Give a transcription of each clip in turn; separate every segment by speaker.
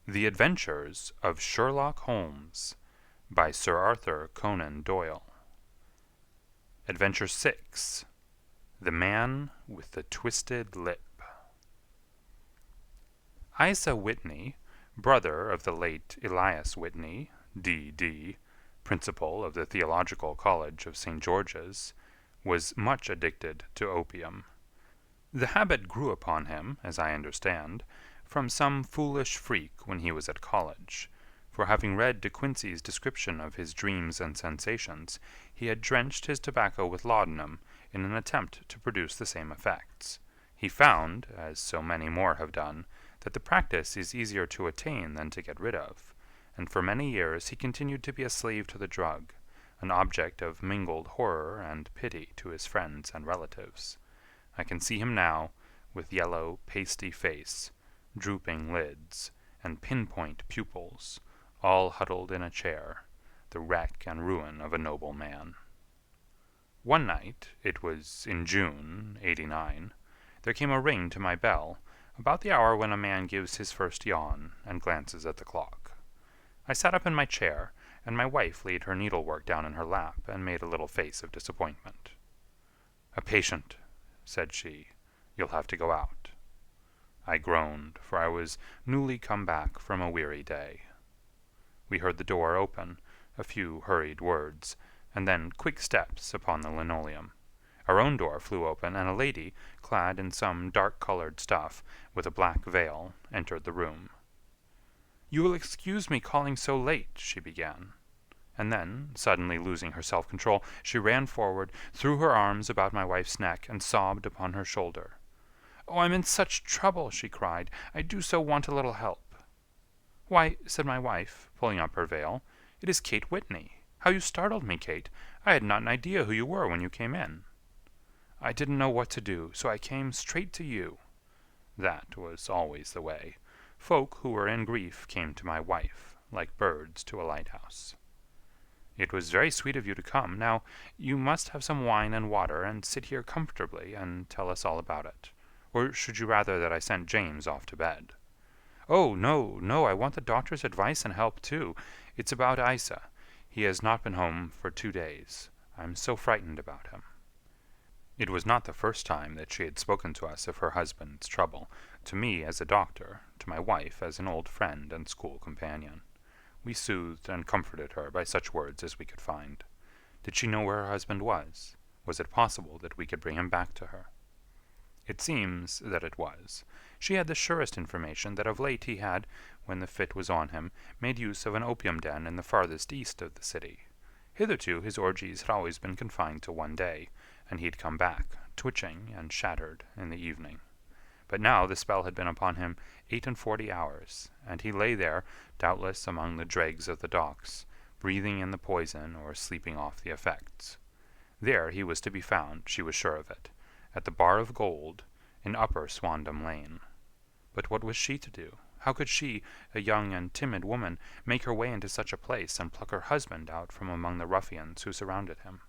Speaker 1: The Adventures of Sherlock Holmes by Sir Arthur Conan Doyle. Adventure 6. The Man with the Twisted Lip. Isa Whitney, brother of the late Elias Whitney, D.D., principal of the Theological College of St. George's, was much addicted to opium. The habit grew upon him, as I understand, from some foolish freak when he was at college, for having read De Quincey's description of his dreams and sensations, he had drenched his tobacco with laudanum in an attempt to produce the same effects. He found, as so many more have done, that the practice is easier to attain than to get rid of, and for many years he continued to be a slave to the drug, an object of mingled horror and pity to his friends and relatives. I can see him now, with yellow, pasty face, drooping lids, and pinpoint pupils, all huddled in a chair, the wreck and ruin of a noble man. One night, it was in June, '89, there came a ring to my bell, about the hour when a man gives his first yawn and glances at the clock. I sat up in my chair, and my wife laid her needlework down in her lap and made a little face of disappointment. "A patient," said she. "You'll have to go out." I groaned, for I was newly come back from a weary day. We heard the door open, a few hurried words, and then quick steps upon the linoleum. Our own door flew open, and a lady, clad in some dark-colored stuff, with a black veil, entered the room. "You will excuse me calling so late," she began. And then, suddenly losing her self-control, she ran forward, threw her arms about my wife's neck, and sobbed upon her shoulder. "Oh, I'm in such trouble," she cried. "I do so want a little help." "Why," said my wife, pulling up her veil, "it is Kate Whitney. How you startled me, Kate. I had not an idea who you were when you came in." "I didn't know what to do, so I came straight to you." That was always the way. Folk who were in grief came to my wife, like birds to a lighthouse. "It was very sweet of you to come. Now, you must have some wine and water, and sit here comfortably and tell us all about it. Or should you rather that I sent James off to bed?" "Oh, no, no, I want the doctor's advice and help, too. It's about Isa. He has not been home for 2 days. I'm so frightened about him." It was not the first time that she had spoken to us of her husband's trouble, to me as a doctor, to my wife as an old friend and school companion. We soothed and comforted her by such words as we could find. Did she know where her husband was? Was it possible that we could bring him back to her? It seems that it was. She had the surest information that of late he had, when the fit was on him, made use of an opium den in the farthest east of the city. Hitherto his orgies had always been confined to one day, and he had come back, twitching and shattered, in the evening. But now the spell had been upon him 48 hours, and he lay there, doubtless among the dregs of the docks, breathing in the poison or sleeping off the effects. There he was to be found, she was sure of it, at the Bar of Gold, in Upper Swandam Lane. But what was she to do? How could she, a young and timid woman, make her way into such a place and pluck her husband out from among the ruffians who surrounded him?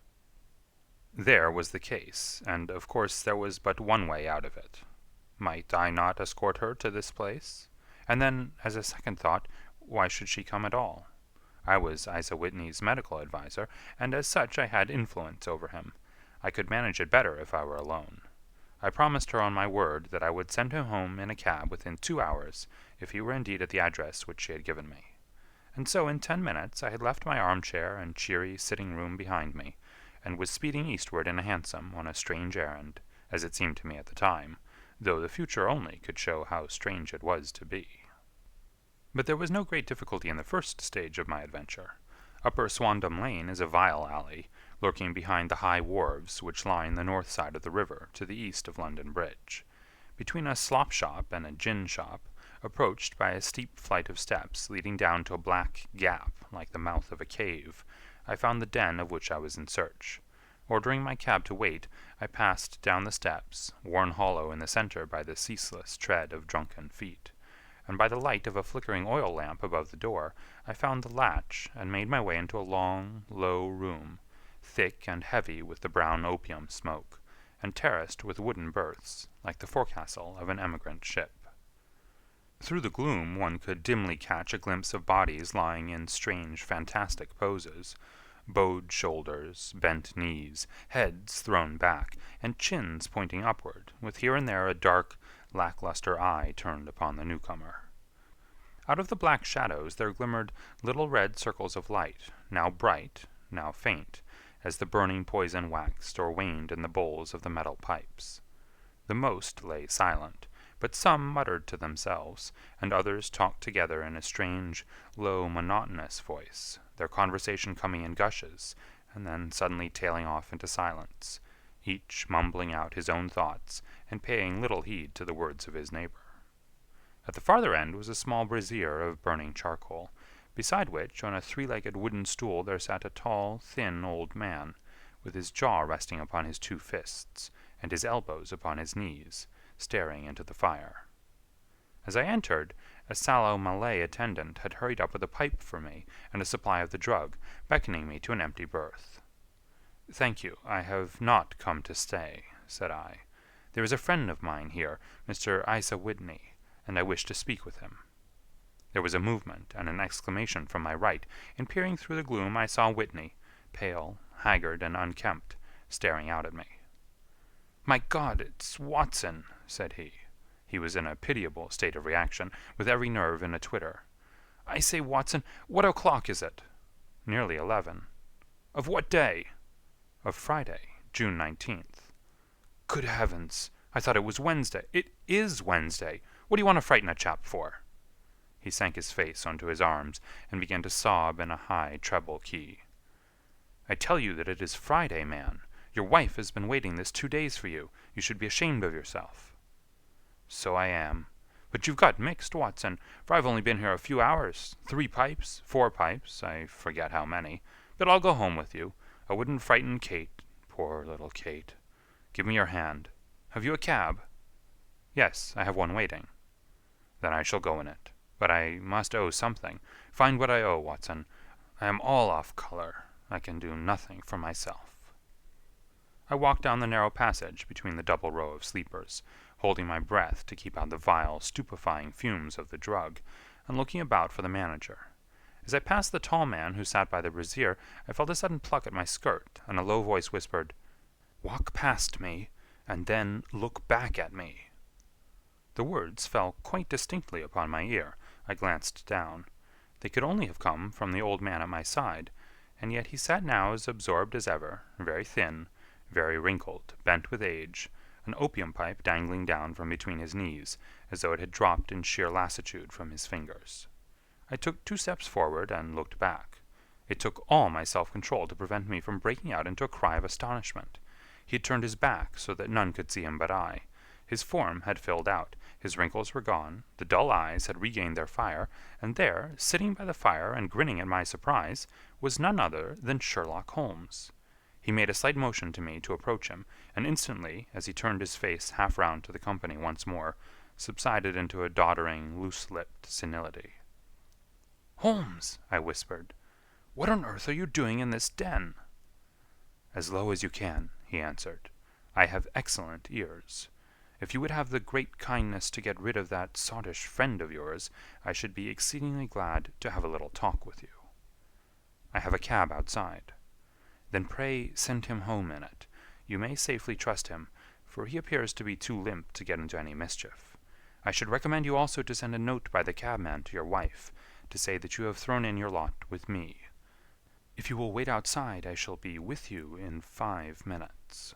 Speaker 1: There was the case, and of course there was but one way out of it. Might I not escort her to this place? And then, as a second thought, why should she come at all? I was Isa Whitney's medical adviser, and as such I had influence over him. I could manage it better if I were alone. I promised her on my word that I would send him home in a cab within 2 hours if he were indeed at the address which she had given me. And so in 10 minutes I had left my armchair and cheery sitting-room behind me, and was speeding eastward in a hansom on a strange errand, as it seemed to me at the time, though the future only could show how strange it was to be. But there was no great difficulty in the first stage of my adventure. Upper Swandam Lane is a vile alley, lurking behind the high wharves which line the north side of the river to the east of London Bridge. Between a slop-shop and a gin-shop, approached by a steep flight of steps leading down to a black gap like the mouth of a cave, I found the den of which I was in search. Ordering my cab to wait, I passed down the steps, worn hollow in the center by the ceaseless tread of drunken feet, and by the light of a flickering oil lamp above the door, I found the latch and made my way into a long, low room, thick and heavy with the brown opium smoke, and terraced with wooden berths, like the forecastle of an emigrant ship. Through the gloom one could dimly catch a glimpse of bodies lying in strange, fantastic poses, bowed shoulders, bent knees, heads thrown back, and chins pointing upward, with here and there a dark, lackluster eye turned upon the newcomer. Out of the black shadows there glimmered little red circles of light, now bright, now faint, as the burning poison waxed or waned in the bowls of the metal pipes. The most lay silent, but some muttered to themselves, and others talked together in a strange, low, monotonous voice, their conversation coming in gushes, and then suddenly tailing off into silence, each mumbling out his own thoughts and paying little heed to the words of his neighbor. At the farther end was a small brazier of burning charcoal, beside which, on a three-legged wooden stool, there sat a tall, thin old man, with his jaw resting upon his two fists, and his elbows upon his knees, staring into the fire. As I entered, a sallow Malay attendant had hurried up with a pipe for me and a supply of the drug, beckoning me to an empty berth. "Thank you, I have not come to stay," said I. "There is a friend of mine here, Mr. Isa Whitney, and I wish to speak with him." There was a movement and an exclamation from my right, and peering through the gloom I saw Whitney, pale, haggard, and unkempt, staring out at me. "My God, it's Watson," said he. He was in a pitiable state of reaction, with every nerve in a twitter. "I say, Watson, what o'clock is it?" "Nearly 11." "Of what day?" "Of Friday, June 19th." "Good heavens! I thought it was Wednesday. It is Wednesday. What do you want to frighten a chap for?" He sank his face onto his arms and began to sob in a high treble key. "I tell you that it is Friday, man. Your wife has been waiting this 2 days for you. You should be ashamed of yourself." "So I am. But you've got mixed, Watson, for I've only been here a few hours. 3 pipes, 4 pipes, I forget how many. But I'll go home with you. I wouldn't frighten Kate, poor little Kate. Give me your hand. Have you a cab?" "Yes, I have one waiting." "Then I shall go in it. But I must owe something. Find what I owe, Watson. I am all off color. I can do nothing for myself." I walked down the narrow passage between the double row of sleepers, holding my breath to keep out the vile, stupefying fumes of the drug, and looking about for the manager. As I passed the tall man who sat by the brazier, I felt a sudden pluck at my skirt, and a low voice whispered, "Walk past me, and then look back at me." The words fell quite distinctly upon my ear. I glanced down. They could only have come from the old man at my side, and yet he sat now as absorbed as ever, very thin, very wrinkled, bent with age, an opium pipe dangling down from between his knees, as though it had dropped in sheer lassitude from his fingers. I took 2 steps forward and looked back. It took all my self-control to prevent me from breaking out into a cry of astonishment. He had turned his back so that none could see him but I. His form had filled out, his wrinkles were gone, the dull eyes had regained their fire, and there, sitting by the fire and grinning at my surprise, was none other than Sherlock Holmes. He made a slight motion to me to approach him, and instantly, as he turned his face half round to the company once more, subsided into a doddering, loose-lipped senility. "Holmes," I whispered, "what on earth are you doing in this den?" "As low as you can," he answered. "I have excellent ears. If you would have the great kindness to get rid of that sottish friend of yours, I should be exceedingly glad to have a little talk with you." "I have a cab outside." "Then pray send him home in it. You may safely trust him, for he appears to be too limp to get into any mischief. I should recommend you also to send a note by the cabman to your wife, to say that you have thrown in your lot with me. If you will wait outside, I shall be with you in 5 minutes."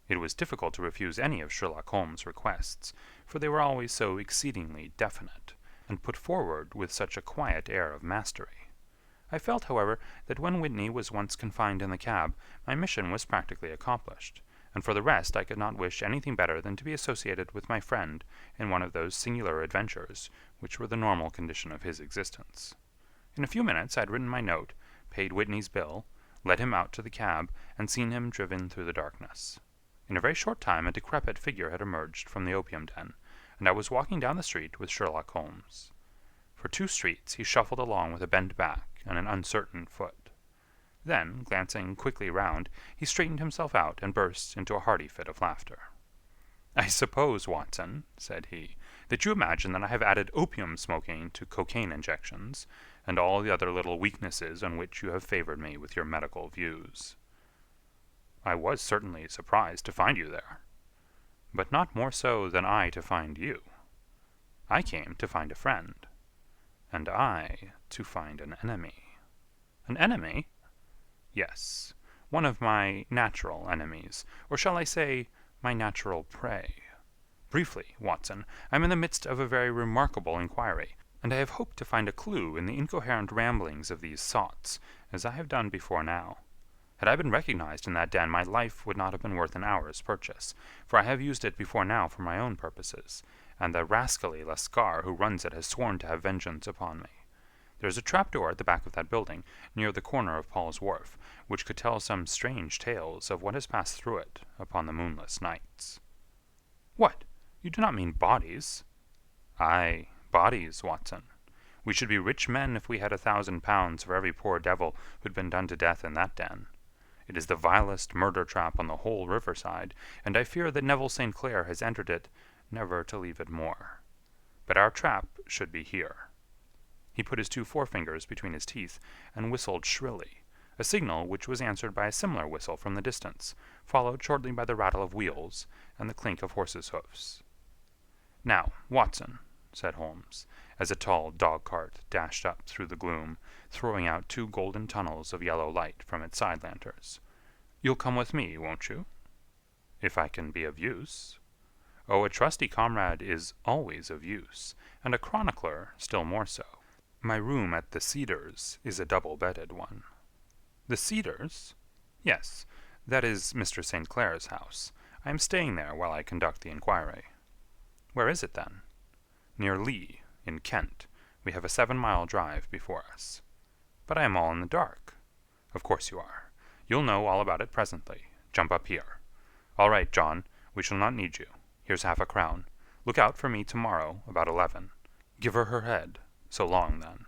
Speaker 1: It was difficult to refuse any of Sherlock Holmes' requests, for they were always so exceedingly definite, and put forward with such a quiet air of mastery. I felt, however, that when Whitney was once confined in the cab, my mission was practically accomplished, and for the rest I could not wish anything better than to be associated with my friend in one of those singular adventures which were the normal condition of his existence. In a few minutes I had written my note, paid Whitney's bill, led him out to the cab, and seen him driven through the darkness. In a very short time a decrepit figure had emerged from the opium den, and I was walking down the street with Sherlock Holmes. For 2 streets he shuffled along with a bent back and an uncertain foot. Then, glancing quickly round, he straightened himself out and burst into a hearty fit of laughter. "I suppose, Watson," said he, that you imagine that I have added opium smoking to cocaine injections, and all the other little weaknesses on which you have favored me with your medical views. I was certainly surprised to find you there, but not more so than I to find you. I came to find a friend, and I to find an enemy. An enemy? Yes, one of my natural enemies, or shall I say, my natural prey. Briefly, Watson, I am in the midst of a very remarkable inquiry, and I have hoped to find a clue in the incoherent ramblings of these sots, as I have done before now. Had I been recognized in that den, my life would not have been worth an hour's purchase, for I have used it before now for my own purposes, and the rascally Lascar who runs it has sworn to have vengeance upon me. There is a trapdoor at the back of that building, near the corner of Paul's Wharf, which could tell some strange tales of what has passed through it upon the moonless nights. What? You do not mean bodies? Aye, bodies, Watson. We should be rich men if we had £1,000 for every poor devil who'd been done to death in that den. It is the vilest murder trap on the whole riverside, and I fear that Neville St. Clair has entered it, never to leave it more. But our trap should be here. He put his 2 forefingers between his teeth and whistled shrilly, a signal which was answered by a similar whistle from the distance, followed shortly by the rattle of wheels and the clink of horses' hoofs. Now, Watson, said Holmes, as a tall dog-cart dashed up through the gloom, throwing out 2 golden tunnels of yellow light from its side lanterns. You'll come with me, won't you? If I can be of use. Oh, a trusty comrade is always of use, and a chronicler still more so. My room at the Cedars is a double-bedded one. The Cedars? Yes, that is Mr. St. Clair's house. I am staying there while I conduct the inquiry. Where is it, then? Near Lee, in Kent. We have a 7-mile drive before us. But I am all in the dark. Of course you are. You'll know all about it presently. Jump up here. All right, John, we shall not need you. Here's half-a-crown. Look out for me tomorrow about 11. Give her her head. So long, then.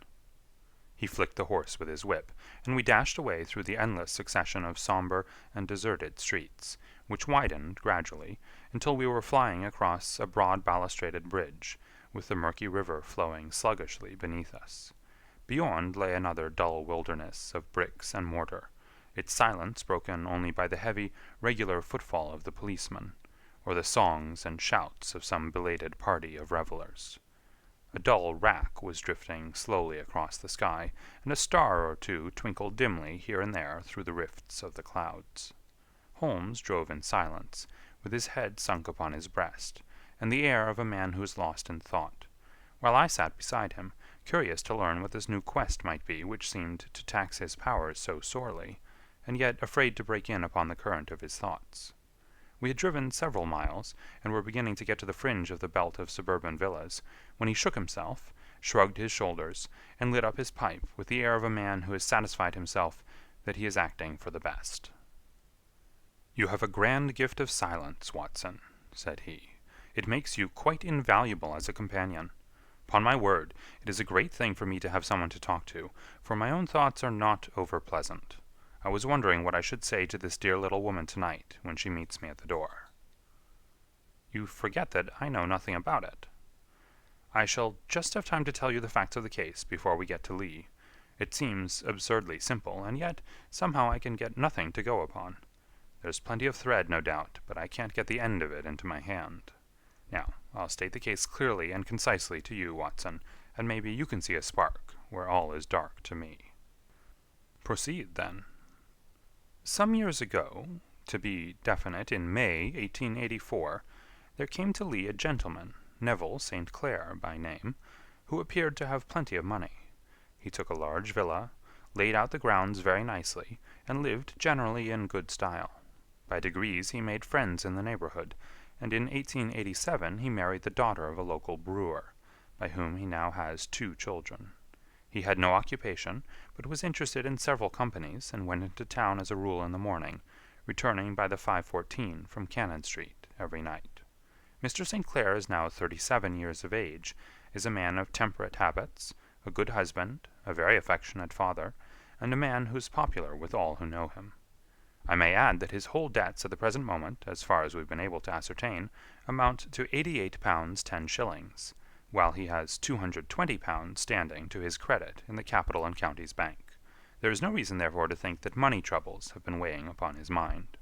Speaker 1: He flicked the horse with his whip, and we dashed away through the endless succession of somber and deserted streets, which widened gradually until we were flying across a broad balustraded bridge, with the murky river flowing sluggishly beneath us. Beyond lay another dull wilderness of bricks and mortar, its silence broken only by the heavy, regular footfall of the policeman, or the songs and shouts of some belated party of revellers. A dull wrack was drifting slowly across the sky, and a star or 2 twinkled dimly here and there through the rifts of the clouds. Holmes drove in silence, with his head sunk upon his breast, and the air of a man who is lost in thought, while I sat beside him, curious to learn what this new quest might be which seemed to tax his powers so sorely, and yet afraid to break in upon the current of his thoughts. We had driven several miles, and were beginning to get to the fringe of the belt of suburban villas, when he shook himself, shrugged his shoulders, and lit up his pipe with the air of a man who has satisfied himself that he is acting for the best. "You have a grand gift of silence, Watson," said he. "It makes you quite invaluable as a companion. Upon my word, it is a great thing for me to have someone to talk to, for my own thoughts are not over-pleasant. I was wondering what I should say to this dear little woman tonight when she meets me at the door." "You forget that I know nothing about it." "I shall just have time to tell you the facts of the case before we get to Lee. It seems absurdly simple, and yet somehow I can get nothing to go upon. There's plenty of thread, no doubt, but I can't get the end of it into my hand. Now, I'll state the case clearly and concisely to you, Watson, and maybe you can see a spark where all is dark to me." "Proceed, then." Some years ago, to be definite in May 1884, there came to Lee a gentleman, Neville St. Clair by name, who appeared to have plenty of money. He took a large villa, laid out the grounds very nicely, and lived generally in good style. By degrees he made friends in the neighborhood, and in 1887 he married the daughter of a local brewer, by whom he now has 2 children. He had no occupation, but was interested in several companies, and went into town as a rule in the morning, returning by the 5:14 from Cannon Street every night. Mr. St. Clair is now 37 years of age, is a man of temperate habits, a good husband, a very affectionate father, and a man who is popular with all who know him. I may add that his whole debts at the present moment, as far as we've been able to ascertain, amount to £88 10s, while he has £220 standing to his credit in the Capital and Counties Bank. There is no reason, therefore, to think that money troubles have been weighing upon his mind.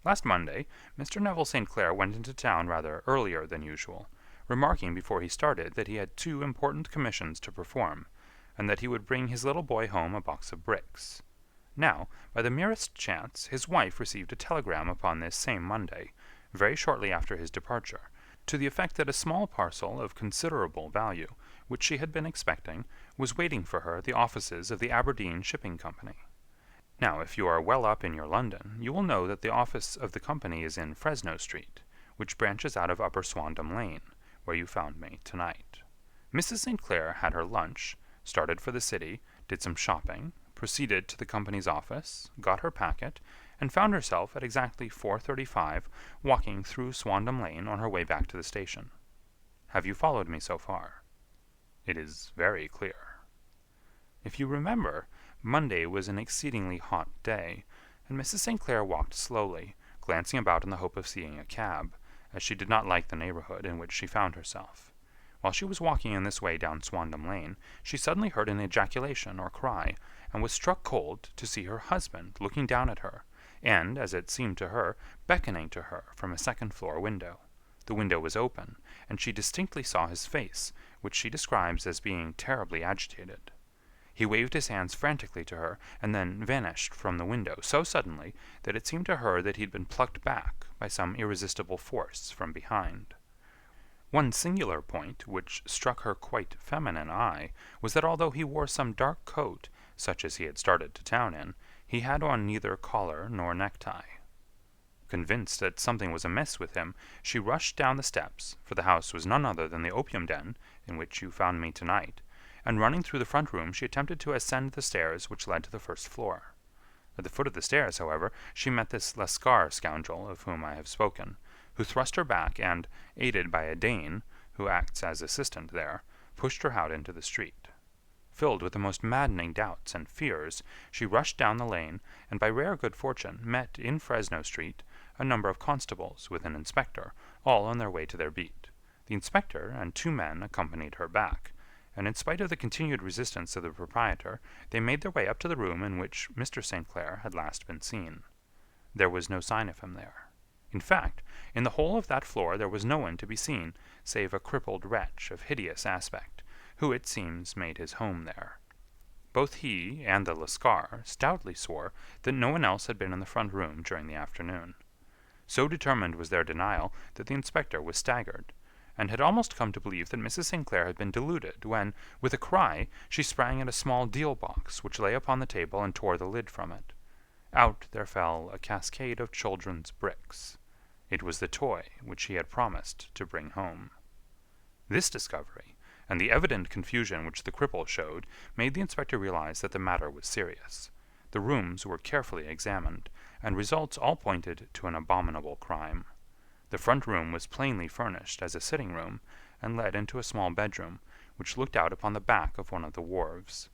Speaker 1: Last Monday, Mr. Neville St. Clair went into town rather earlier than usual, remarking before he started that he had 2 important commissions to perform, and that he would bring his little boy home a box of bricks. Now, by the merest chance, his wife received a telegram upon this same Monday, very shortly after his departure, to the effect that a small parcel of considerable value, which she had been expecting, was waiting for her at the offices of the Aberdeen Shipping Company. Now, if you are well up in your London, you will know that the office of the company is in Fresno Street, which branches out of Upper Swandam Lane, where you found me tonight. Mrs. St. Clair had her lunch, started for the city, did some shopping, proceeded to the company's office, got her packet, and found herself at exactly 4:35 walking through Swandam Lane on her way back to the station. Have you followed me so far? It is very clear. If you remember, Monday was an exceedingly hot day, and Mrs. St. Clair walked slowly, glancing about in the hope of seeing a cab, as she did not like the neighborhood in which she found herself. While she was walking in this way down Swandam Lane, she suddenly heard an ejaculation or cry, and was struck cold to see her husband looking down at her, and, as it seemed to her, beckoning to her from a second-floor window. The window was open, and she distinctly saw his face, which she describes as being terribly agitated. He waved his hands frantically to her, and then vanished from the window so suddenly that it seemed to her that he had been plucked back by some irresistible force from behind. One singular point, which struck her quite feminine eye, was that although he wore some dark coat, such as he had started to town in, he had on neither collar nor necktie. Convinced that something was amiss with him, she rushed down the steps, for the house was none other than the opium den in which you found me tonight, and running through the front room she attempted to ascend the stairs which led to the first floor. At the foot of the stairs, however, she met this Lascar scoundrel of whom I have spoken, who thrust her back and, aided by a Dane, who acts as assistant there, pushed her out into the street. Filled with the most maddening doubts and fears, she rushed down the lane, and by rare good fortune met in Fresno Street a number of constables with an inspector, all on their way to their beat. The inspector and 2 men accompanied her back, and in spite of the continued resistance of the proprietor, they made their way up to the room in which Mr. St. Clair had last been seen. There was no sign of him there. In fact, in the whole of that floor there was no one to be seen, save a crippled wretch of hideous aspect, who it seems made his home there. Both he and the Lascar stoutly swore that no one else had been in the front room during the afternoon. So determined was their denial that the inspector was staggered, and had almost come to believe that Mrs. St. Clair had been deluded, when, with a cry, she sprang at a small deal-box which lay upon the table and tore the lid from it. Out there fell a cascade of children's bricks. It was the toy which he had promised to bring home. This discovery, and the evident confusion which the cripple showed, made the inspector realize that the matter was serious. The rooms were carefully examined, and results all pointed to an abominable crime. The front room was plainly furnished as a sitting-room, and led into a small bedroom, which looked out upon the back of one of the wharves.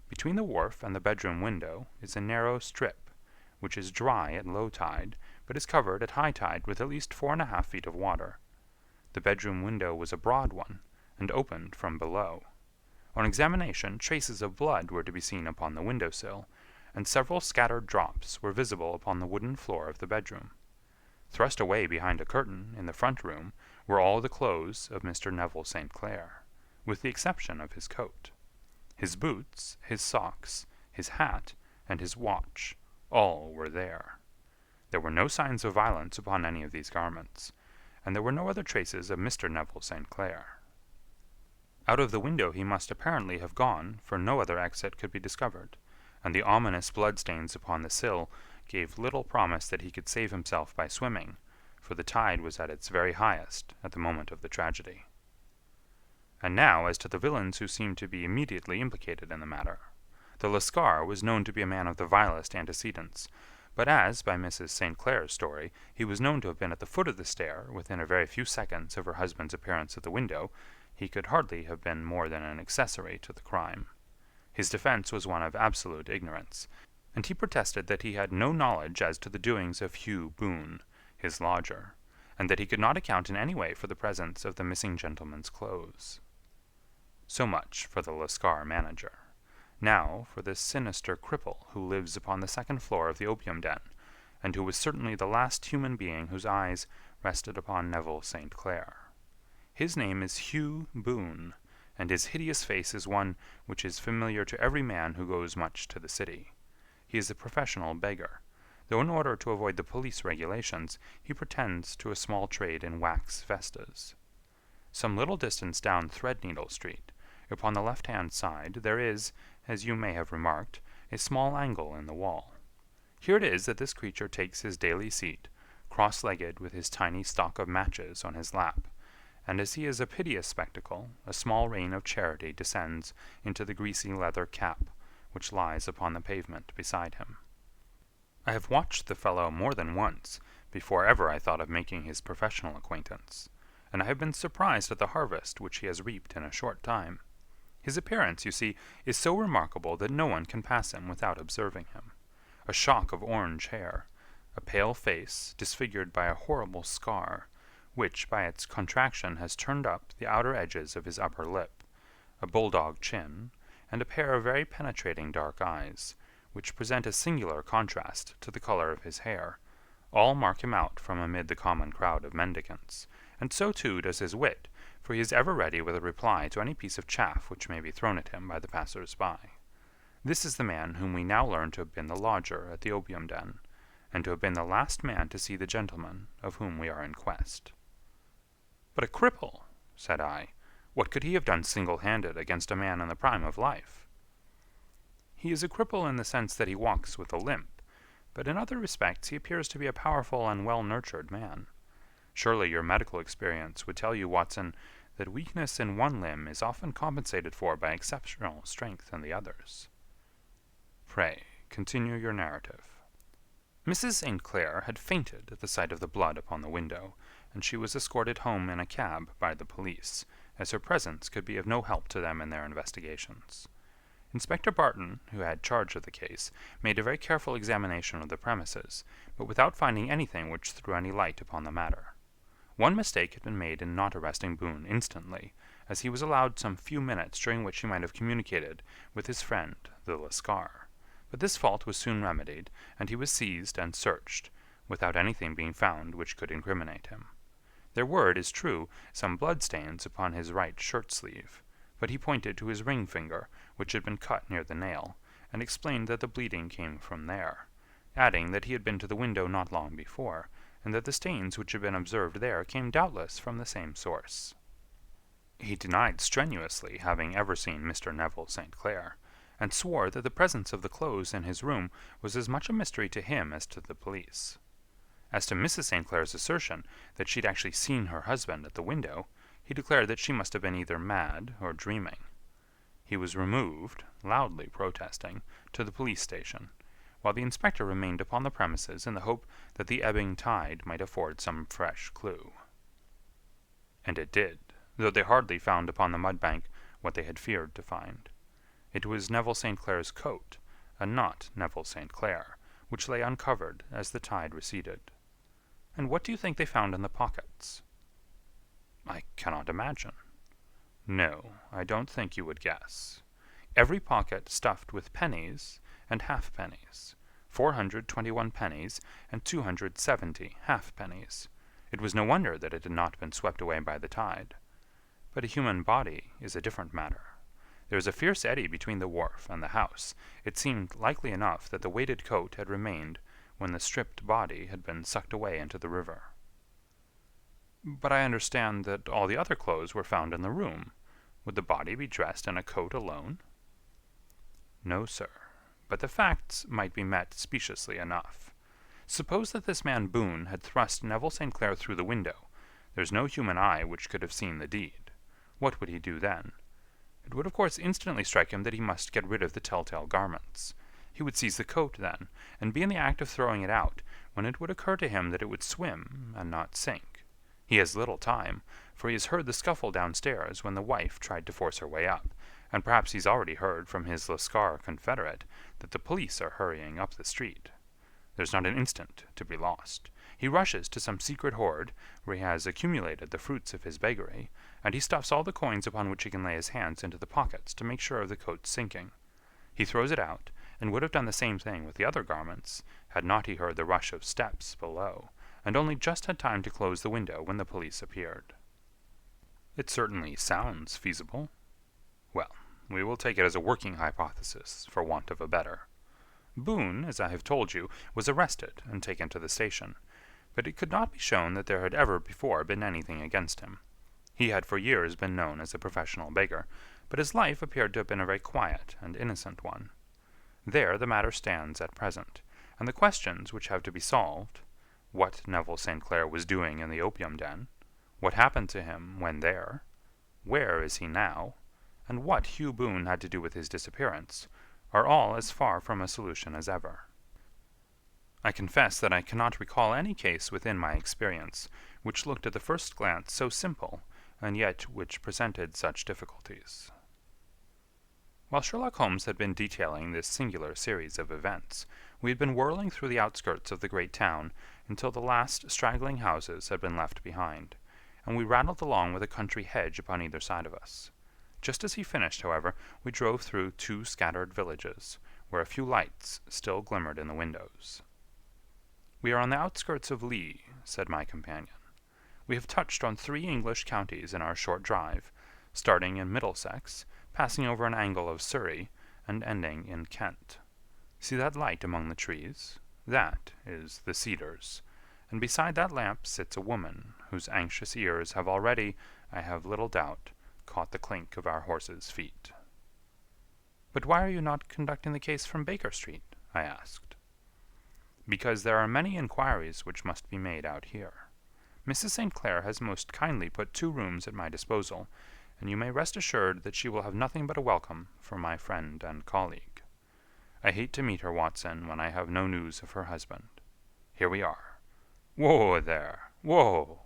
Speaker 1: Between the wharf and the bedroom window is a narrow strip, which is dry at low tide, but is covered at high tide with at least 4½ feet of water. The bedroom window was a broad one, and opened from below. On examination, traces of blood were to be seen upon the window-sill, and several scattered drops were visible upon the wooden floor of the bedroom. Thrust away behind a curtain, in the front room, were all the clothes of Mr. Neville St. Clair, with the exception of his coat. His boots, his socks, his hat, and his watch, all were there. There were no signs of violence upon any of these garments, and there were no other traces of Mr. Neville St. Clair. Out of the window he must apparently have gone, for no other exit could be discovered, and the ominous bloodstains upon the sill gave little promise that he could save himself by swimming, for the tide was at its very highest at the moment of the tragedy. And now as to the villains who seemed to be immediately implicated in the matter. The Lascar was known to be a man of the vilest antecedents, but as, by Mrs. St. Clair's story, he was known to have been at the foot of the stair within a very few seconds of her husband's appearance at the window, he could hardly have been more than an accessory to the crime. His defense was one of absolute ignorance, and he protested that he had no knowledge as to the doings of Hugh Boone, his lodger, and that he could not account in any way for the presence of the missing gentleman's clothes. So much for the Lascar manager. Now for this sinister cripple who lives upon the second floor of the opium den, and who was certainly the last human being whose eyes rested upon Neville St. Clair. His name is Hugh Boone, and his hideous face is one which is familiar to every man who goes much to the city. He is a professional beggar, though in order to avoid the police regulations, he pretends to a small trade in wax vestas. Some little distance down Threadneedle Street, upon the left-hand side, there is, as you may have remarked, a small angle in the wall. Here it is that this creature takes his daily seat, cross-legged with his tiny stock of matches on his lap, and as he is a piteous spectacle, a small rain of charity descends into the greasy leather cap which lies upon the pavement beside him. I have watched the fellow more than once before ever I thought of making his professional acquaintance, and I have been surprised at the harvest which he has reaped in a short time. His appearance, you see, is so remarkable that no one can pass him without observing him. A shock of orange hair, a pale face disfigured by a horrible scar, which by its contraction has turned up the outer edges of his upper lip, a bulldog chin, and a pair of very penetrating dark eyes, which present a singular contrast to the color of his hair, all mark him out from amid the common crowd of mendicants, and so too does his wit, for he is ever ready with a reply to any piece of chaff which may be thrown at him by the passers-by. This is the man whom we now learn to have been the lodger at the opium den, and to have been the last man to see the gentleman of whom we are in quest. But a cripple, said I, what could he have done single-handed against a man in the prime of life? He is a cripple in the sense that he walks with a limp, but in other respects he appears to be a powerful and well-nurtured man. Surely your medical experience would tell you, Watson, that weakness in one limb is often compensated for by exceptional strength in the others. Pray, continue your narrative. Mrs. St. Clair had fainted at the sight of the blood upon the window, and she was escorted home in a cab by the police, as her presence could be of no help to them in their investigations. Inspector Barton, who had charge of the case, made a very careful examination of the premises, but without finding anything which threw any light upon the matter. One mistake had been made in not arresting Boone instantly, as he was allowed some few minutes during which he might have communicated with his friend the Lascar. But this fault was soon remedied, and he was seized and searched, without anything being found which could incriminate him. There were, it is true, some blood-stains upon his right shirt-sleeve, but he pointed to his ring finger, which had been cut near the nail, and explained that the bleeding came from there, adding that he had been to the window not long before, and that the stains which had been observed there came doubtless from the same source. He denied strenuously having ever seen Mr. Neville St. Clair, and swore that the presence of the clothes in his room was as much a mystery to him as to the police. As to Mrs. St. Clair's assertion that she'd actually seen her husband at the window, he declared that she must have been either mad or dreaming. He was removed, loudly protesting, to the police station, while the inspector remained upon the premises in the hope that the ebbing tide might afford some fresh clue. And it did, though they hardly found upon the mud-bank what they had feared to find. It was Neville St. Clair's coat, and not Neville St. Clair, which lay uncovered as the tide receded. And what do you think they found in the pockets? I cannot imagine. No, I don't think you would guess. Every pocket stuffed with pennies and halfpennies, 421 pennies and 270 halfpennies. It was no wonder that it had not been swept away by the tide. But a human body is a different matter. There was a fierce eddy between the wharf and the house. It seemed likely enough that the weighted coat had remained when the stripped body had been sucked away into the river. But I understand that all the other clothes were found in the room. Would the body be dressed in a coat alone? No, sir, but the facts might be met speciously enough. Suppose that this man Boone had thrust Neville St. Clair through the window. There's no human eye which could have seen the deed. What would he do then? It would of course instantly strike him that he must get rid of the telltale garments. He would seize the coat then, and be in the act of throwing it out, when it would occur to him that it would swim and not sink. He has little time, for he has heard the scuffle downstairs when the wife tried to force her way up, and perhaps he's already heard from his Lascar confederate that the police are hurrying up the street. There's not an instant to be lost. He rushes to some secret hoard where he has accumulated the fruits of his beggary, and he stuffs all the coins upon which he can lay his hands into the pockets to make sure of the coat's sinking. He throws it out, and would have done the same thing with the other garments, had not he heard the rush of steps below, and only just had time to close the window when the police appeared. It certainly sounds feasible. Well, we will take it as a working hypothesis, for want of a better. Boone, as I have told you, was arrested and taken to the station, but it could not be shown that there had ever before been anything against him. He had for years been known as a professional beggar, but his life appeared to have been a very quiet and innocent one. There the matter stands at present, and the questions which have to be solved, what Neville St. Clair was doing in the opium den, what happened to him when there, where is he now, and what Hugh Boone had to do with his disappearance, are all as far from a solution as ever. I confess that I cannot recall any case within my experience which looked at the first glance so simple, and yet which presented such difficulties. While Sherlock Holmes had been detailing this singular series of events, we had been whirling through the outskirts of the great town until the last straggling houses had been left behind, and we rattled along with a country hedge upon either side of us. Just as he finished, however, we drove through 2 scattered villages, where a few lights still glimmered in the windows. "We are on the outskirts of Lee," said my companion. "We have touched on 3 English counties in our short drive, starting in Middlesex, passing over an angle of Surrey, and ending in Kent. See that light among the trees? That is the Cedars, and beside that lamp sits a woman whose anxious ears have already, I have little doubt, caught the clink of our horses' feet." "But why are you not conducting the case from Baker Street?" I asked. "Because there are many inquiries which must be made out here. Mrs. St. Clair has most kindly put 2 rooms at my disposal, and you may rest assured that she will have nothing but a welcome from my friend and colleague. I hate to meet her, Watson, when I have no news of her husband. Here we are. Whoa there! Whoa!"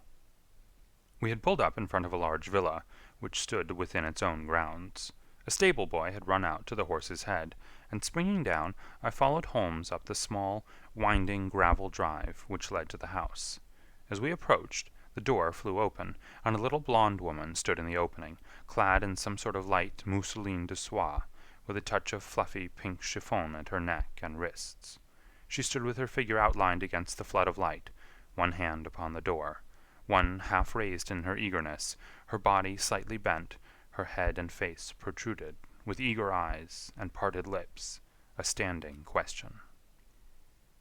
Speaker 1: We had pulled up in front of a large villa, which stood within its own grounds. A stable boy had run out to the horse's head, and springing down, I followed Holmes up the small, winding gravel drive which led to the house. As we approached, the door flew open, and a little blonde woman stood in the opening, clad in some sort of light mousseline de soie, with a touch of fluffy pink chiffon at her neck and wrists. She stood with her figure outlined against the flood of light, one hand upon the door, one half raised in her eagerness, her body slightly bent, her head and face protruded, with eager eyes and parted lips, a standing question.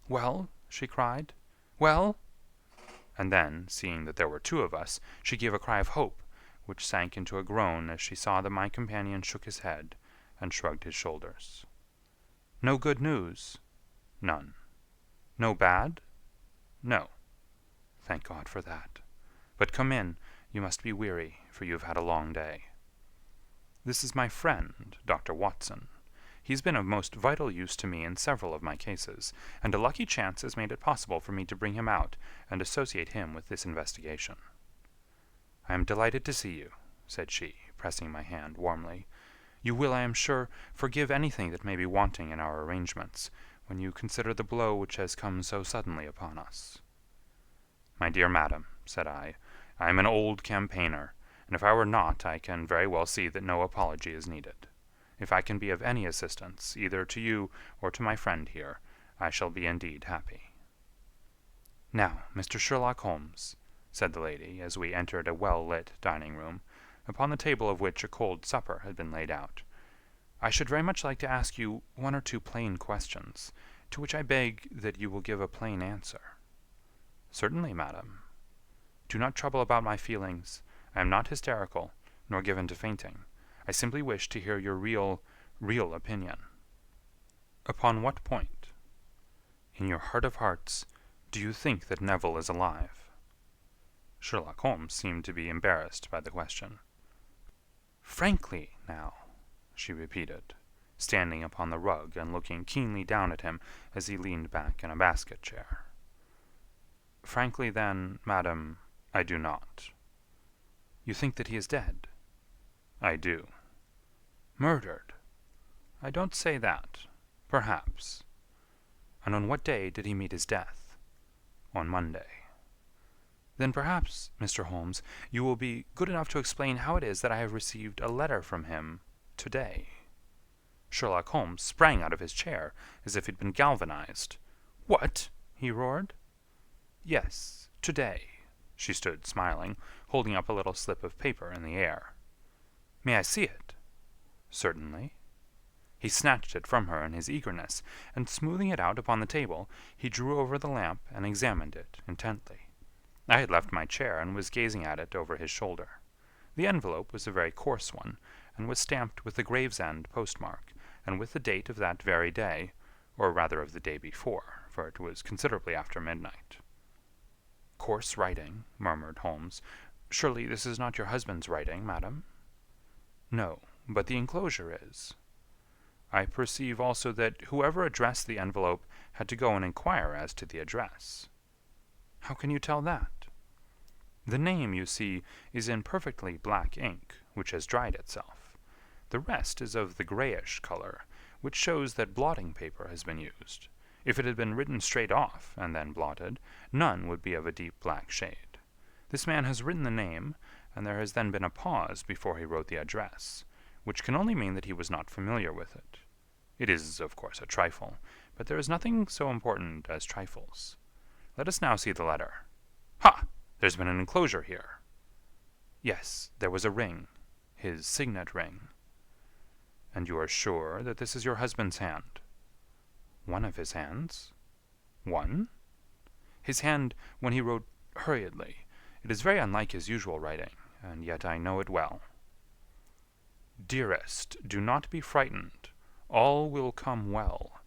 Speaker 1: "Well?" she cried. "Well?" And then, seeing that there were 2 of us, she gave a cry of hope, which sank into a groan as she saw that my companion shook his head and shrugged his shoulders. "No good news?" "None." "No bad?" "No." "Thank God for that. But come in, you must be weary, for you have had a long day." "This is my friend, Dr. Watson. He's been of most vital use to me in several of my cases, and a lucky chance has made it possible for me to bring him out and associate him with this investigation." "I am delighted to see you," said she, pressing my hand warmly. "You will, I am sure, forgive anything that may be wanting in our arrangements, when you consider the blow which has come so suddenly upon us." "My dear madam," said I am an old campaigner, and if I were not, I can very well see that no apology is needed. If I can be of any assistance, either to you or to my friend here, I shall be indeed happy." "Now, Mr. Sherlock Holmes," said the lady, as we entered a well-lit dining-room, upon the table of which a cold supper had been laid out, "I should very much like to ask you 1 or 2 plain questions, to which I beg that you will give a plain answer." "Certainly, madam." "Do not trouble about my feelings. I am not hysterical, nor given to fainting. I simply wish to hear your real opinion." "Upon what point?" "In your heart of hearts, do you think that Neville is alive?" Sherlock Holmes seemed to be embarrassed by the question. "Frankly, now," she repeated, standing upon the rug and looking keenly down at him as he leaned back in a basket chair. "Frankly, then, madam, I do not." "You think that he is dead?" "I do." Murdered? I don't say that. Perhaps. And on what day did he meet his death? On Monday. Then perhaps, Mr. Holmes, you will be good enough to explain how it is that I have received a letter from him today. Sherlock Holmes sprang out of his chair as if he'd been galvanized. What? He roared. Yes, today. She stood smiling, holding up a little slip of paper in the air. May I see it? Certainly. He snatched it from her in his eagerness, and smoothing it out upon the table, he drew over the lamp and examined it intently. I had left my chair and was gazing at it over his shoulder. The envelope was a very coarse one, and was stamped with the Gravesend postmark, and with the date of that very day, or rather of the day before, for it was considerably after midnight. Coarse writing, murmured Holmes. Surely this is not your husband's writing, madam? No, but the enclosure is. I perceive also that whoever addressed the envelope had to go and inquire as to the address. How can you tell that? The name, you see, is in perfectly black ink, which has dried itself. The rest is of the grayish color, which shows that blotting paper has been used. If it had been written straight off, and then blotted, none would be of a deep black shade. This man has written the name, and there has then been a pause before he wrote the address, which can only mean that he was not familiar with it. It is, of course, a trifle, but there is nothing so important as trifles. Let us now see the letter. Ha! There's been an enclosure here. Yes, there was a ring, his signet ring. And you are sure that this is your husband's hand? One of his hands? One? His hand when he wrote hurriedly. It is very unlike his usual writing, and yet I know it well. Dearest, do not be frightened. All will come well.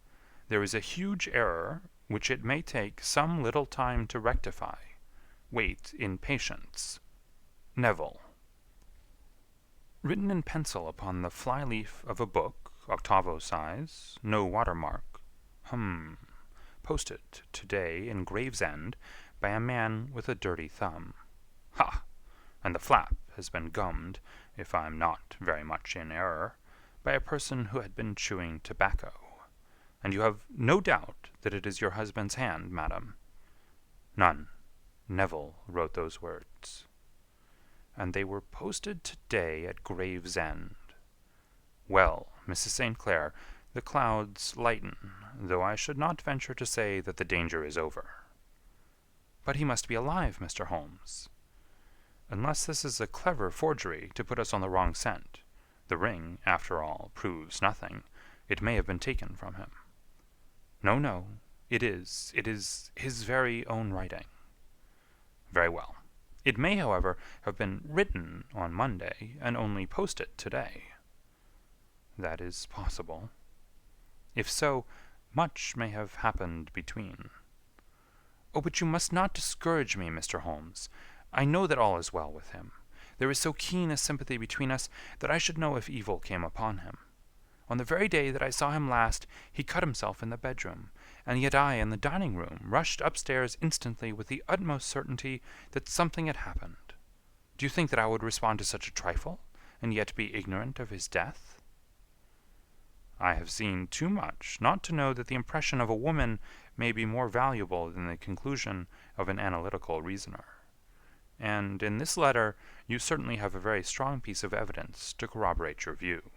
Speaker 1: There is a huge error which it may take some little time to rectify. Wait in patience. Neville. Written in pencil upon the fly-leaf of a book, octavo size, no watermark. Posted today in Gravesend by a man with a dirty thumb. Ha! And the flap has been gummed, if I'm not very much in error, by a person who had been chewing tobacco. And you have no doubt that it is your husband's hand, madam? None. Neville wrote those words. And they were posted today at Gravesend. Well, Mrs. St. Clair, the clouds lighten, though I should not venture to say that the danger is over. But he must be alive, Mr. Holmes. Unless this is a clever forgery to put us on the wrong scent. The ring, after all, proves nothing. It may have been taken from him. No, it is his very own writing. Very well. It may, however, have been written on Monday and only posted today. That is possible. If so, much may have happened between. Oh, but you must not discourage me, Mr. Holmes. I know that all is well with him. There is so keen a sympathy between us that I should know if evil came upon him. On the very day that I saw him last, he cut himself in the bedroom, and yet I, in the dining-room, rushed upstairs instantly with the utmost certainty that something had happened. Do you think that I would respond to such a trifle, and yet be ignorant of his death? I have seen too much not to know that the impression of a woman may be more valuable than the conclusion of an analytical reasoner. And in this letter you certainly have a very strong piece of evidence to corroborate your view.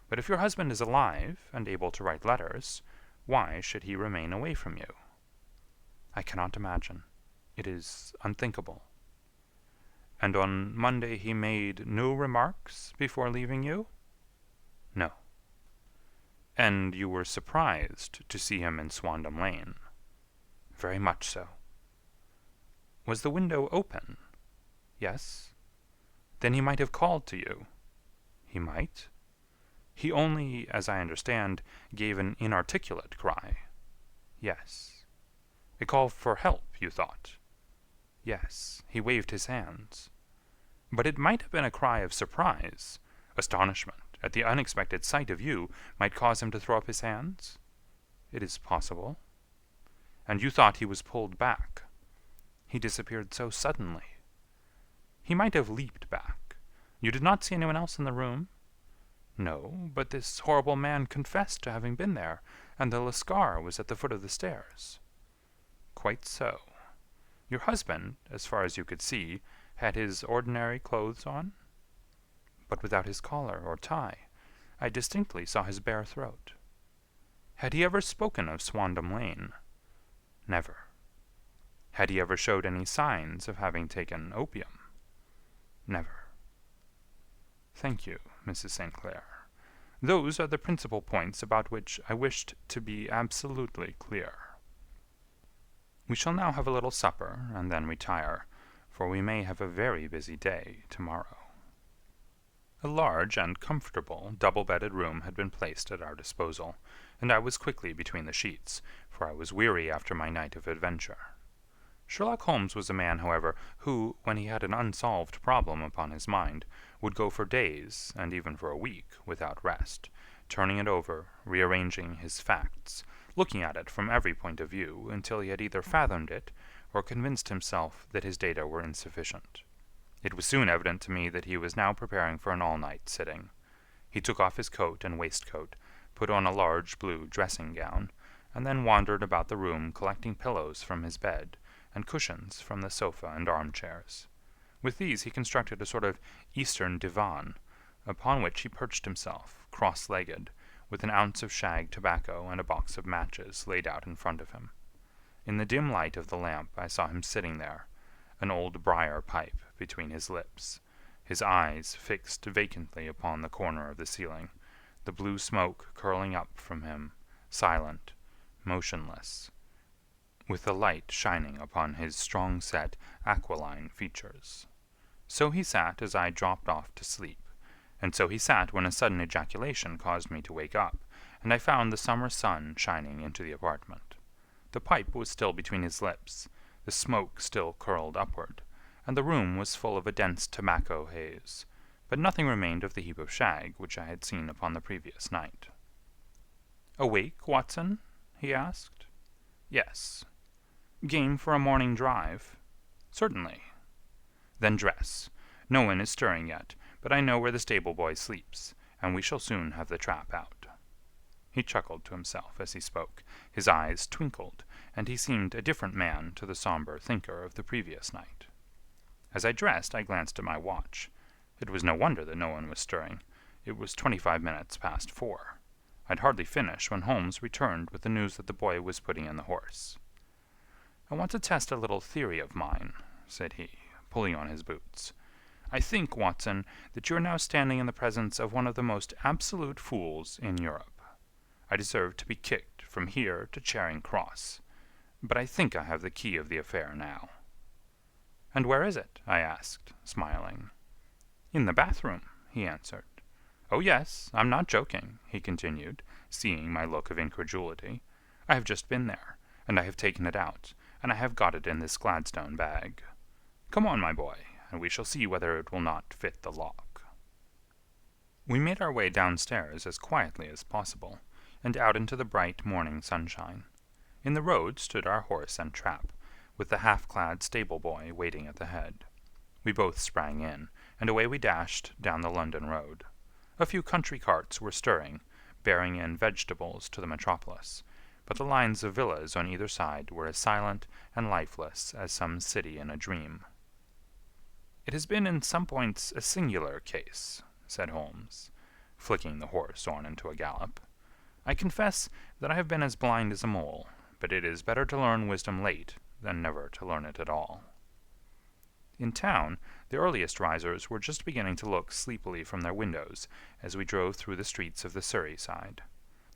Speaker 1: But if your husband is alive and able to write letters, why should he remain away from you? I cannot imagine. It is unthinkable. And on Monday he made no remarks before leaving you? No. And you were surprised to see him in Swandam Lane? Very much so. Was the window open? Yes. Then he might have called to you. He might. He only, as I understand, gave an inarticulate cry. Yes. A call for help, you thought? Yes. He waved his hands. But it might have been a cry of surprise. Astonishment at the unexpected sight of you might cause him to throw up his hands? It is possible. And you thought he was pulled back. He disappeared so suddenly. He might have leaped back. You did not see anyone else in the room? No, but this horrible man confessed to having been there, and the Lascar was at the foot of the stairs. Quite so. Your husband, as far as you could see, had his ordinary clothes on? But without his collar or tie. I distinctly saw his bare throat. Had he ever spoken of Swandam Lane? Never. Had he ever showed any signs of having taken opium? Never. Thank you, Mrs. St. Clair. Those are the principal points about which I wished to be absolutely clear. We shall now have a little supper, and then retire, for we may have a very busy day tomorrow. A large and comfortable double-bedded room had been placed at our disposal, and I was quickly between the sheets, for I was weary after my night of adventure. Sherlock Holmes was a man, however, who, when he had an unsolved problem upon his mind, would go for days, and even for a week, without rest, turning it over, rearranging his facts, looking at it from every point of view, until he had either fathomed it, or convinced himself that his data were insufficient. It was soon evident to me that he was now preparing for an all-night sitting. He took off his coat and waistcoat, put on a large blue dressing-gown, and then wandered about the room collecting pillows from his bed, and cushions from the sofa and armchairs. With these he constructed a sort of Eastern divan, upon which he perched himself, cross-legged, with an ounce of shag tobacco and a box of matches laid out in front of him. In the dim light of the lamp I saw him sitting there, an old briar pipe between his lips, his eyes fixed vacantly upon the corner of the ceiling, the blue smoke curling up from him, silent, motionless, with the light shining upon his strong-set, aquiline features. So he sat as I dropped off to sleep, and so he sat when a sudden ejaculation caused me to wake up, and I found the summer sun shining into the apartment. The pipe was still between his lips, the smoke still curled upward, and the room was full of a dense tobacco haze, but nothing remained of the heap of shag which I had seen upon the previous night. "Awake, Watson?" he asked. "Yes." "Game for a morning drive?" "Certainly." "Then dress. No one is stirring yet, but I know where the stable-boy sleeps, and we shall soon have the trap out." He chuckled to himself as he spoke, his eyes twinkled, and he seemed a different man to the sombre thinker of the previous night. As I dressed, I glanced at my watch. It was no wonder that no one was stirring. It was 25 minutes past 4. I'd hardly finished when Holmes returned with the news that the boy was putting in the horse. "I want to test a little theory of mine," said he, pulling on his boots. "I think, Watson, that you are now standing in the presence of one of the most absolute fools in Europe. I deserve to be kicked from here to Charing Cross, but I think I have the key of the affair now." "And where is it?" I asked, smiling. "In the bathroom," he answered. "Oh, yes, I'm not joking," he continued, seeing my look of incredulity. "I have just been there, and I have taken it out, and I have got it in this Gladstone bag. Come on, my boy, and we shall see whether it will not fit the lock." We made our way downstairs as quietly as possible, and out into the bright morning sunshine. In the road stood our horse and trap, with the half-clad stable-boy waiting at the head. We both sprang in, and away we dashed down the London road. A few country carts were stirring, bearing in vegetables to the metropolis, but the lines of villas on either side were as silent and lifeless as some city in a dream. "It has been in some points a singular case," said Holmes, flicking the horse on into a gallop. "I confess that I have been as blind as a mole, but it is better to learn wisdom late than never to learn it at all." In town, the earliest risers were just beginning to look sleepily from their windows as we drove through the streets of the Surrey side.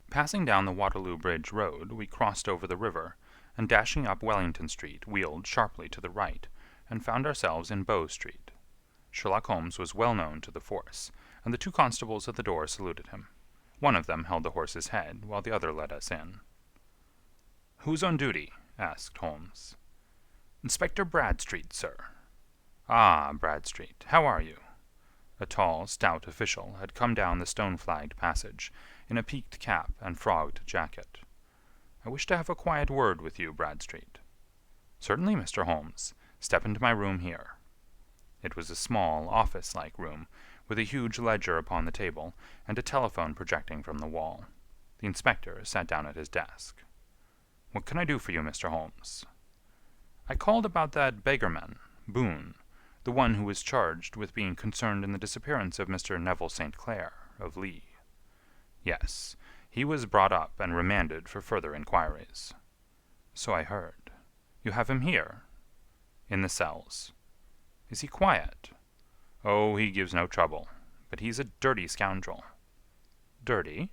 Speaker 1: Passing down the Waterloo Bridge Road, we crossed over the river, and dashing up Wellington Street, wheeled sharply to the right, and found ourselves in Bow Street. Sherlock Holmes was well known to the force, and the two constables at the door saluted him. One of them held the horse's head, while the other led us in. "Who's on duty?" asked Holmes. "Inspector Bradstreet, sir." "Ah, Bradstreet, how are you?" A tall, stout official had come down the stone-flagged passage, in a peaked cap and frogged jacket. "I wish to have a quiet word with you, Bradstreet." "Certainly, Mr. Holmes. Step into my room here." It was a small, office-like room, with a huge ledger upon the table and a telephone projecting from the wall. The inspector sat down at his desk. "What can I do for you, Mr. Holmes?" "I called about that beggarman, Boone, the one who was charged with being concerned in the disappearance of Mr. Neville St. Clair, of Lee." "Yes, he was brought up and remanded for further inquiries." "So I heard. You have him here?" "In the cells." "Is he quiet?" "Oh, he gives no trouble, but he's a dirty scoundrel." "Dirty?"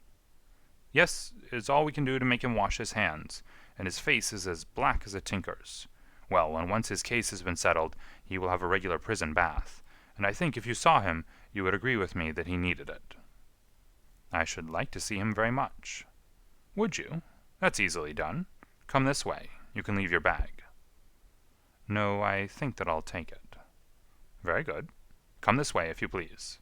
Speaker 1: "Yes, it's all we can do to make him wash his hands, and his face is as black as a tinker's. Well, when once his case has been settled, he will have a regular prison bath, and I think if you saw him, you would agree with me that he needed it." "I should like to see him very much." "Would you? That's easily done. Come this way. You can leave your bag." "No, I think that I'll take it." "Very good. Come this way, if you please."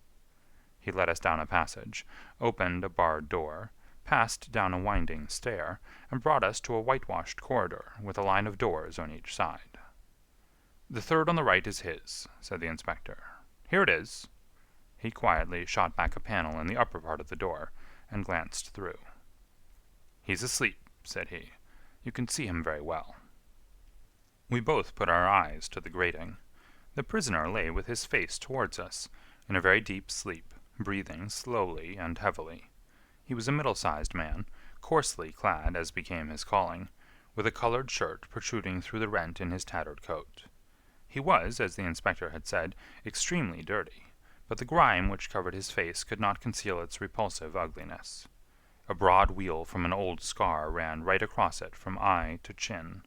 Speaker 1: He led us down a passage, opened a barred door, passed down a winding stair, and brought us to a whitewashed corridor with a line of doors on each side. "The third on the right is his," said the inspector. "Here it is." He quietly shot back a panel in the upper part of the door, and glanced through. "He's asleep," said he. "You can see him very well." We both put our eyes to the grating. The prisoner lay with his face towards us, in a very deep sleep, breathing slowly and heavily. He was a middle-sized man, coarsely clad as became his calling, with a colored shirt protruding through the rent in his tattered coat. He was, as the inspector had said, extremely dirty, but the grime which covered his face could not conceal its repulsive ugliness. A broad weal from an old scar ran right across it from eye to chin,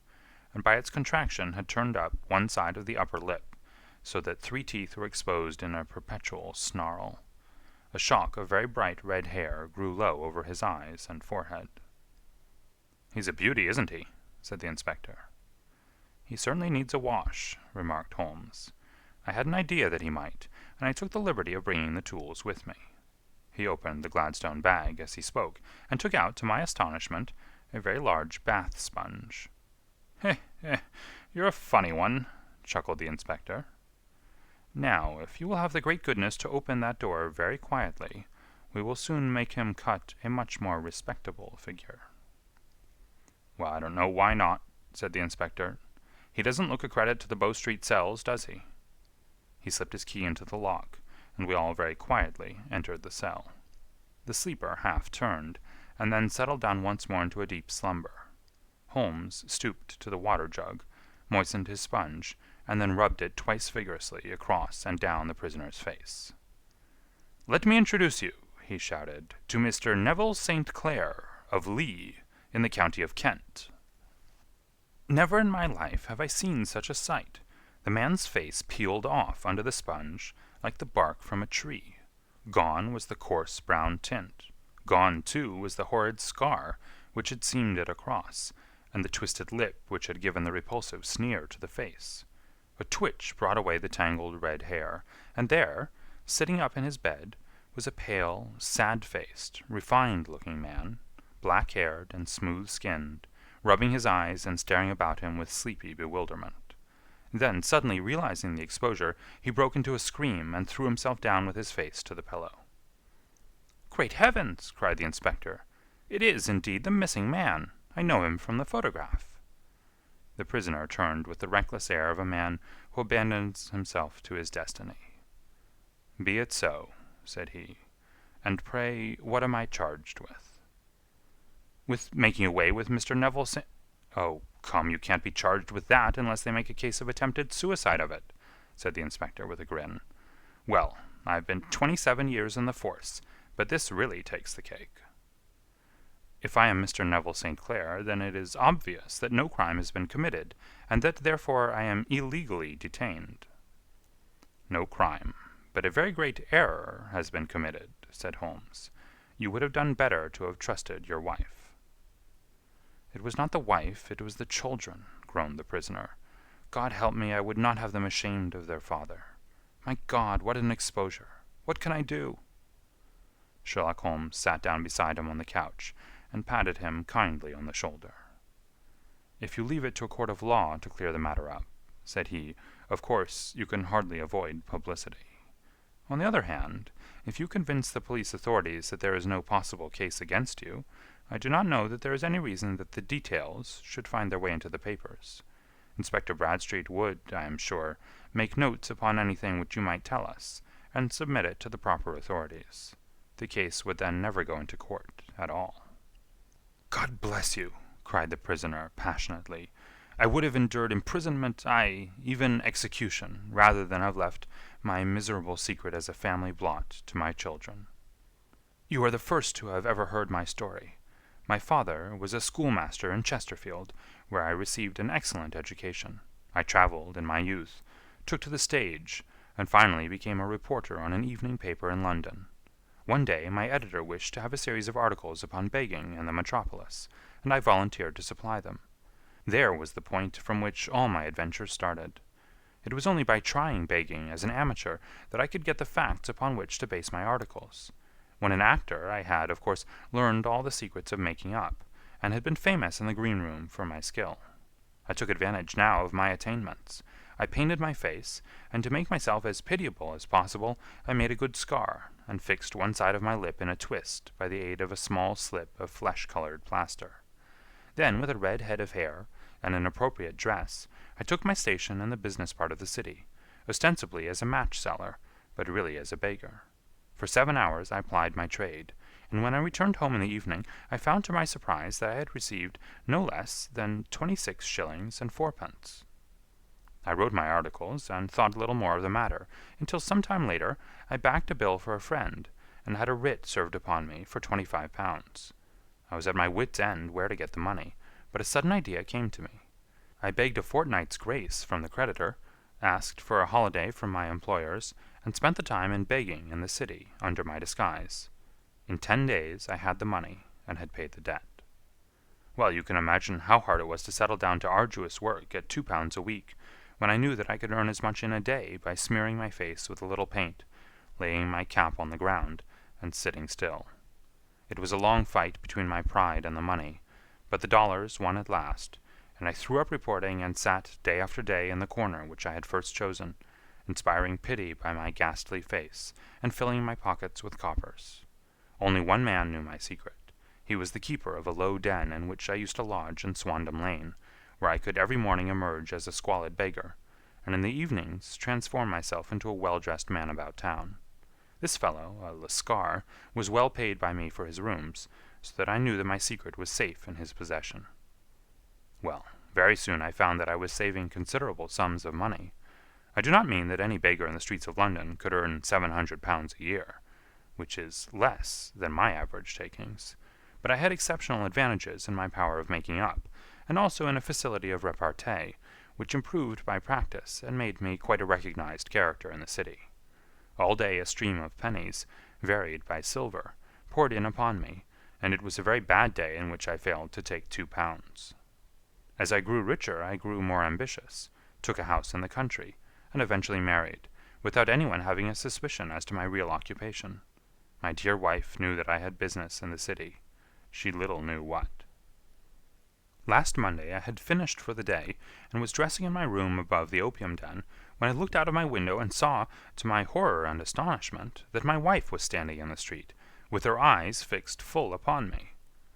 Speaker 1: and by its contraction had turned up one side of the upper lip, so that 3 teeth were exposed in a perpetual snarl. A shock of very bright red hair grew low over his eyes and forehead. "He's a beauty, isn't he?" said the inspector. "He certainly needs a wash," remarked Holmes. "I had an idea that he might, and I took the liberty of bringing the tools with me." He opened the Gladstone bag as he spoke, and took out, to my astonishment, a very large bath sponge. You're a funny one," chuckled the inspector. "Now, if you will have the great goodness to open that door very quietly, we will soon make him cut a much more respectable figure." "Well, I don't know why not," said the inspector. "He doesn't look a credit to the Bow Street cells, does he?" He slipped his key into the lock, and we all very quietly entered the cell. The sleeper half turned, and then settled down once more into a deep slumber. Holmes stooped to the water jug, moistened his sponge, and then rubbed it twice vigorously across and down the prisoner's face. "Let me introduce you," he shouted, "to Mr. Neville St. Clair, of Lee, in the county of Kent." Never in my life have I seen such a sight. The man's face peeled off under the sponge like the bark from a tree. Gone was the coarse brown tint. Gone, too, was the horrid scar which had seamed it across, and the twisted lip which had given the repulsive sneer to the face. A twitch brought away the tangled red hair, and there, sitting up in his bed, was a pale, sad-faced, refined-looking man, black-haired and smooth-skinned, rubbing his eyes and staring about him with sleepy bewilderment. Then, suddenly realizing the exposure, he broke into a scream and threw himself down with his face to the pillow. "Great heavens!" cried the inspector. "It is, indeed, the missing man. I know him from the photograph." The prisoner turned with the reckless air of a man who abandons himself to his destiny. "Be it so," said he. "And pray, what am I charged with?" "With making away with Mr. Neville St. "Oh, come, you can't be charged with that unless they make a case of attempted suicide of it," said the inspector with a grin. "Well, I've been 27 years in the force, but this really takes the cake." "If I am Mr. Neville St. Clair, then it is obvious that no crime has been committed, and that therefore I am illegally detained." "No crime, but a very great error has been committed," said Holmes. "You would have done better to have trusted your wife." "It was not the wife, it was the children," groaned the prisoner. "God help me, I would not have them ashamed of their father. My God, what an exposure! What can I do?" Sherlock Holmes sat down beside him on the couch, and patted him kindly on the shoulder. "If you leave it to a court of law to clear the matter up," said he, "of course you can hardly avoid publicity. On the other hand, if you convince the police authorities that there is no possible case against you, I do not know that there is any reason that the details should find their way into the papers. Inspector Bradstreet would, I am sure, make notes upon anything which you might tell us, and submit it to the proper authorities. The case would then never go into court at all." "God bless you!" cried the prisoner, passionately. "I would have endured imprisonment, aye, even execution, rather than have left my miserable secret as a family blot to my children. You are the first who have ever heard my story. My father was a schoolmaster in Chesterfield, where I received an excellent education. I travelled in my youth, took to the stage, and finally became a reporter on an evening paper in London. One day my editor wished to have a series of articles upon begging in the metropolis, and I volunteered to supply them. There was the point from which all my adventures started. It was only by trying begging as an amateur that I could get the facts upon which to base my articles. When an actor, I had, of course, learned all the secrets of making up, and had been famous in the green room for my skill. I took advantage now of my attainments. I painted my face, and to make myself as pitiable as possible, I made a good scar, and fixed one side of my lip in a twist by the aid of a small slip of flesh-colored plaster. Then, with a red head of hair, and an appropriate dress, I took my station in the business part of the city, ostensibly as a match-seller, but really as a beggar. For 7 hours I plied my trade, and when I returned home in the evening, I found to my surprise that I had received no less than 26 shillings and fourpence. I wrote my articles, and thought little more of the matter, until some time later I backed a bill for a friend, and had a writ served upon me for £25. I was at my wit's end where to get the money, but a sudden idea came to me. I begged a fortnight's grace from the creditor, asked for a holiday from my employers, and spent the time in begging in the city under my disguise. In 10 days I had the money, and had paid the debt. Well, you can imagine how hard it was to settle down to arduous work at £2 a week, when I knew that I could earn as much in a day by smearing my face with a little paint, laying my cap on the ground, and sitting still. It was a long fight between my pride and the money, but the dollars won at last, and I threw up reporting and sat day after day in the corner which I had first chosen, inspiring pity by my ghastly face, and filling my pockets with coppers. Only one man knew my secret. He was the keeper of a low den in which I used to lodge in Swandam Lane, where I could every morning emerge as a squalid beggar, and in the evenings transform myself into a well-dressed man about town. This fellow, a Lascar, was well paid by me for his rooms, so that I knew that my secret was safe in his possession. Well, very soon I found that I was saving considerable sums of money. I do not mean that any beggar in the streets of London could earn £700 a year, which is less than my average takings, but I had exceptional advantages in my power of making up, and also in a facility of repartee, which improved by practice and made me quite a recognized character in the city. All day a stream of pennies, varied by silver, poured in upon me, and it was a very bad day in which I failed to take £2. As I grew richer I grew more ambitious, took a house in the country, and eventually married, without anyone having a suspicion as to my real occupation. My dear wife knew that I had business in the city. She little knew what. Last Monday I had finished for the day, and was dressing in my room above the opium den, when I looked out of my window and saw, to my horror and astonishment, that my wife was standing in the street, with her eyes fixed full upon me.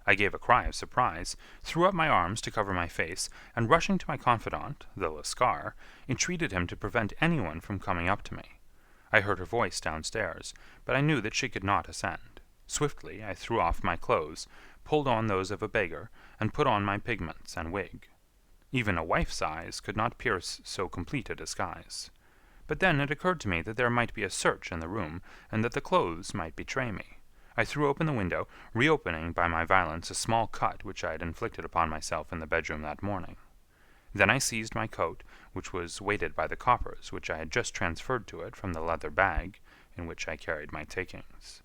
Speaker 1: I gave a cry of surprise, threw up my arms to cover my face, and rushing to my confidant, the Lascar, entreated him to prevent anyone from coming up to me. I heard her voice downstairs, but I knew that she could not ascend. Swiftly I threw off my clothes, pulled on those of a beggar, and put on my pigments and wig. Even a wife's eyes could not pierce so complete a disguise. But then it occurred to me that there might be a search in the room, and that the clothes might betray me. I threw open the window, reopening by my violence a small cut which I had inflicted upon myself in the bedroom that morning. Then I seized my coat, which was weighted by the coppers which I had just transferred to it from the leather bag in which I carried my takings.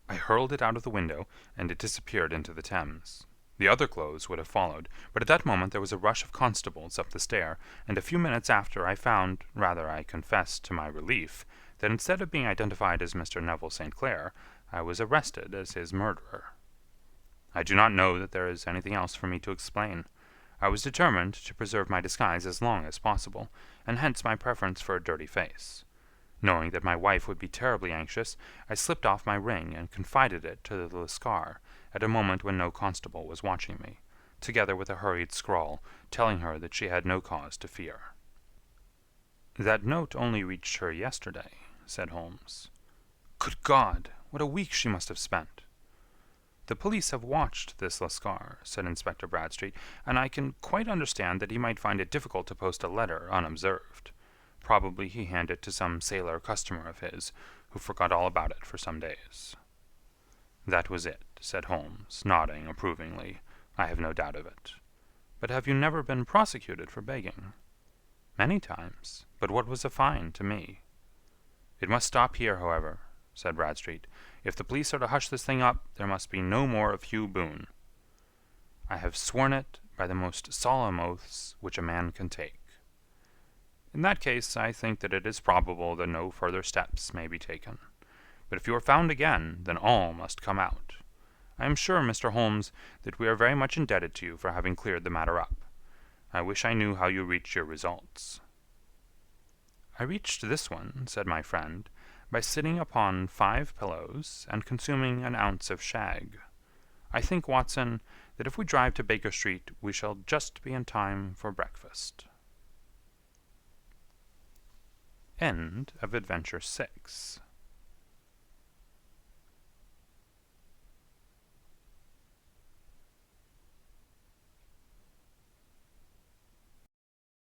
Speaker 1: I hurled it out of the window, and it disappeared into the Thames. The other clothes would have followed, but at that moment there was a rush of constables up the stair, and a few minutes after I found, rather I confess to my relief, that instead of being identified as Mr. Neville St. Clair, I was arrested as his murderer. I do not know that there is anything else for me to explain. I was determined to preserve my disguise as long as possible, and hence my preference for a dirty face. Knowing that my wife would be terribly anxious, I slipped off my ring and confided it to the Lascar at a moment when no constable was watching me, together with a hurried scrawl telling her that she had no cause to fear. "That note only reached her yesterday," said Holmes. "Good God! What a week she must have spent!" "The police have watched this Lascar," said Inspector Bradstreet, "and I can quite understand that he might find it difficult to post a letter unobserved. Probably he handed it to some sailor customer of his, who forgot all about it for some days." "That was it," said Holmes, nodding approvingly. "I have no doubt of it. But have you never been prosecuted for begging?" "Many times. But what was a fine to me?" "It must stop here, however," said Bradstreet. "If the police are to hush this thing up, there must be no more of Hugh Boone." "I have sworn it by the most solemn oaths which a man can take." "In that case, I think that it is probable that no further steps may be taken. But if you are found again, then all must come out. I am sure, Mr. Holmes, that we are very much indebted to you for having cleared the matter up. I wish I knew how you reached your results." "I reached this one," said my friend, "by sitting upon 5 pillows and consuming an ounce of shag. I think, Watson, that if we drive to Baker Street we shall just be in time for breakfast." End of Adventure 6.